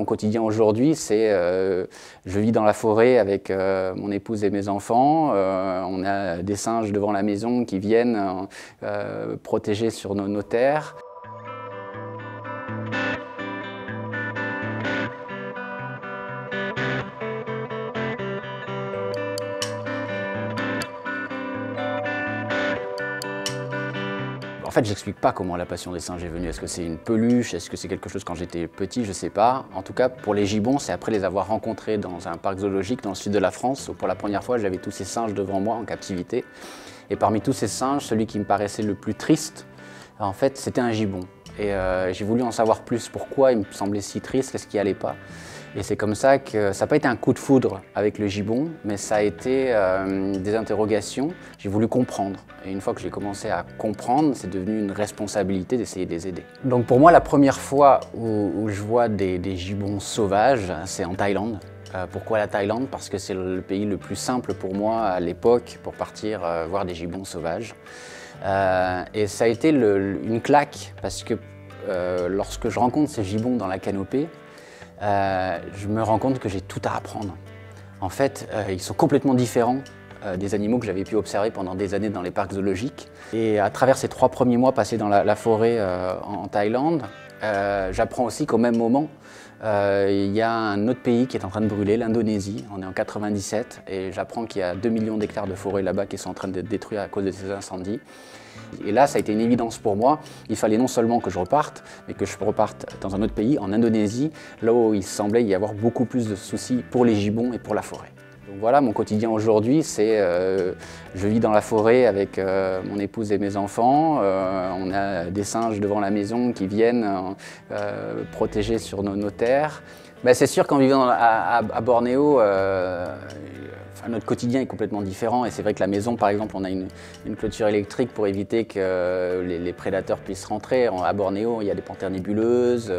quotidien aujourd'hui, c'est je vis dans la forêt avec mon épouse et mes enfants. On a des singes devant la maison qui viennent protéger sur nos terres. En fait, j'explique pas comment la passion des singes est venue. Est-ce que c'est une peluche? Est-ce que c'est quelque chose quand j'étais petit? Je sais pas. En tout cas, pour les gibbons, c'est après les avoir rencontrés dans un parc zoologique dans le sud de la France, où pour la première fois, j'avais tous ces singes devant moi en captivité. Et parmi tous ces singes, celui qui me paraissait le plus triste, en fait, c'était un gibbon. Et j'ai voulu en savoir plus. Pourquoi il me semblait si triste? Qu'est-ce qui allait pas? Et c'est comme ça que ça n'a pas été un coup de foudre avec le gibbon, mais ça a été des interrogations. J'ai voulu comprendre. Et une fois que j'ai commencé à comprendre, c'est devenu une responsabilité d'essayer de les aider. Donc pour moi, la première fois où je vois des gibbons sauvages, c'est en Thaïlande. Pourquoi la Thaïlande? Parce que c'est le pays le plus simple pour moi à l'époque pour partir voir des gibbons sauvages. Et ça a été une claque parce que lorsque je rencontre ces gibbons dans la canopée, je me rends compte que j'ai tout à apprendre. En fait, ils sont complètement différents des animaux que j'avais pu observer pendant des années dans les parcs zoologiques. Et à travers ces 3 premiers mois passés dans la forêt en Thaïlande, j'apprends aussi qu'au même moment, il y a un autre pays qui est en train de brûler, l'Indonésie. On est en 97 et j'apprends qu'il y a 2 millions d'hectares de forêt là-bas qui sont en train d'être détruits à cause de ces incendies. Et là, ça a été une évidence pour moi. Il fallait non seulement que je reparte, mais que je reparte dans un autre pays, en Indonésie, là où il semblait y avoir beaucoup plus de soucis pour les gibbons et pour la forêt. Donc voilà, mon quotidien aujourd'hui, c'est je vis dans la forêt avec mon épouse et mes enfants. On a des singes devant la maison qui viennent protéger sur nos terres. Ben, c'est sûr qu'en vivant à Bornéo, notre quotidien est complètement différent et c'est vrai que la maison, par exemple, on a une clôture électrique pour éviter que les prédateurs puissent rentrer. À Bornéo, il y a des panthères nébuleuses,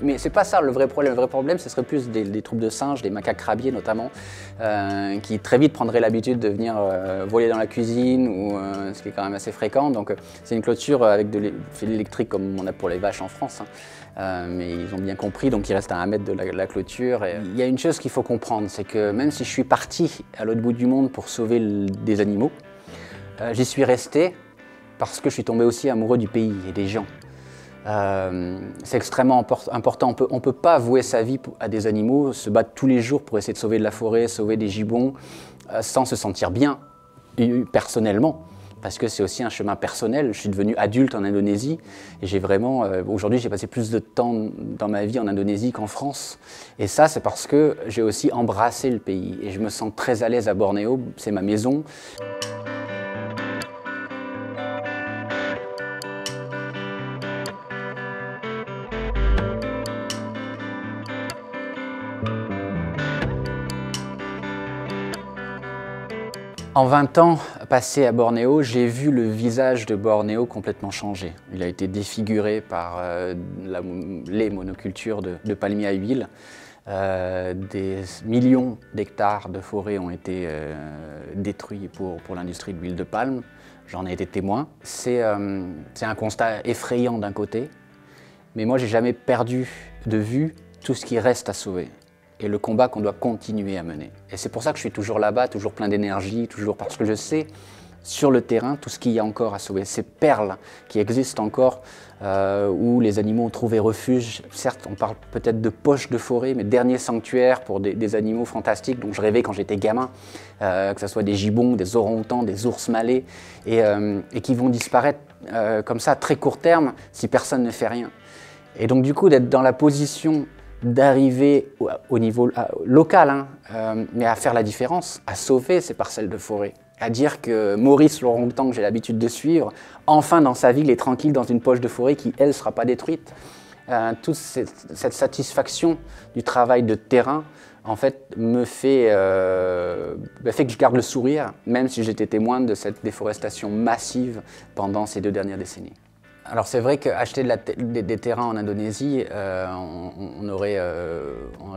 mais c'est pas ça le vrai problème. Le vrai problème, ce serait plus des troupes de singes, des macaques crabiers notamment, qui très vite prendraient l'habitude de venir voler dans la cuisine, ce qui est quand même assez fréquent. Donc c'est une clôture avec de fil électrique comme on a pour les vaches en France. Mais ils ont bien compris, donc ils restent à 1 mètre de la clôture. Et il y a une chose qu'il faut comprendre, c'est que même si je suis parti à l'autre bout du monde pour sauver des animaux, j'y suis resté parce que je suis tombé aussi amoureux du pays et des gens. C'est extrêmement important, on ne peut pas vouer sa vie à des animaux, se battre tous les jours pour essayer de sauver de la forêt, sauver des gibbons, sans se sentir bien, personnellement. Parce que c'est aussi un chemin personnel. Je suis devenu adulte en Indonésie et j'ai vraiment, aujourd'hui j'ai passé plus de temps dans ma vie en Indonésie qu'en France. Et ça c'est parce que j'ai aussi embrassé le pays et je me sens très à l'aise à Bornéo, c'est ma maison. En 20 ans passés à Bornéo, j'ai vu le visage de Bornéo complètement changer. Il a été défiguré par les monocultures de palmiers à huile. Des millions d'hectares de forêt ont été détruits pour l'industrie de l'huile de palme. J'en ai été témoin. C'est un constat effrayant d'un côté, mais moi j'ai jamais perdu de vue tout ce qui reste à sauver et le combat qu'on doit continuer à mener. Et c'est pour ça que je suis toujours là-bas, toujours plein d'énergie, toujours parce que je sais sur le terrain tout ce qu'il y a encore à sauver. Ces perles qui existent encore, où les animaux ont trouvé refuge. Certes, on parle peut-être de poches de forêt, mais dernier sanctuaire pour des animaux fantastiques dont je rêvais quand j'étais gamin, que ce soit des gibbons, des orang-outans, des ours malais, et qui vont disparaître comme ça à très court terme si personne ne fait rien. Et donc du coup, d'être dans la position d'arriver au niveau local, mais à faire la différence, à sauver ces parcelles de forêt, à dire que Maurice l'orang-outan que j'ai l'habitude de suivre, enfin dans sa ville est tranquille dans une poche de forêt qui, elle, ne sera pas détruite. Toute cette satisfaction du travail de terrain, en fait, me fait que je garde le sourire, même si j'étais témoin de cette déforestation massive pendant ces 2 dernières décennies. Alors c'est vrai qu'acheter des terrains en Indonésie, on aurait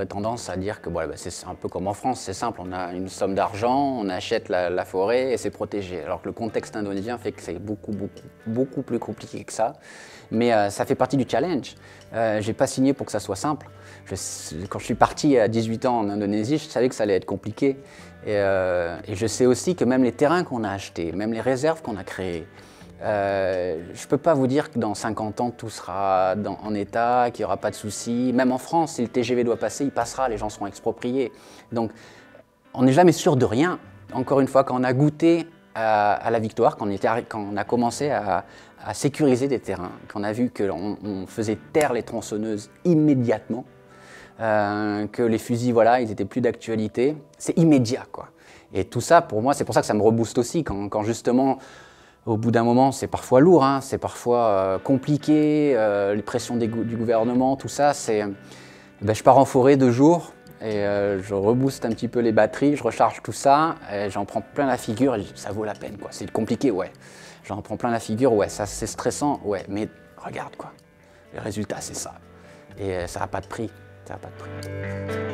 j'aurais tendance à dire que voilà, bah, c'est un peu comme en France, c'est simple, on a une somme d'argent, on achète la forêt et c'est protégé. Alors que le contexte indonésien fait que c'est beaucoup plus compliqué que ça. Mais ça fait partie du challenge. J'ai pas signé pour que ça soit simple. Quand je suis parti à 18 ans en Indonésie, je savais que ça allait être compliqué. Et je sais aussi que même les terrains qu'on a achetés, même les réserves qu'on a créées, je ne peux pas vous dire que dans 50 ans, tout sera en état, qu'il n'y aura pas de soucis. Même en France, si le TGV doit passer, il passera, les gens seront expropriés. Donc, on n'est jamais sûr de rien. Encore une fois, quand on a goûté à la victoire, quand on a commencé à sécuriser des terrains, qu'on a vu qu'on faisait taire les tronçonneuses immédiatement, que les fusils, voilà, ils n'étaient plus d'actualité, c'est immédiat, quoi. Et tout ça, pour moi, c'est pour ça que ça me rebooste aussi, quand justement, au bout d'un moment, c'est parfois lourd, hein, c'est parfois compliqué, les pressions du gouvernement, tout ça, ben, je pars en forêt 2 jours et je rebooste un petit peu les batteries, je recharge tout ça, j'en prends plein la figure et ça vaut la peine, quoi. C'est compliqué, ouais. J'en prends plein la figure, ouais, ça c'est stressant, ouais, mais regarde, quoi. Le résultat, c'est ça. Et ça n'a pas de prix, ça n'a pas de prix.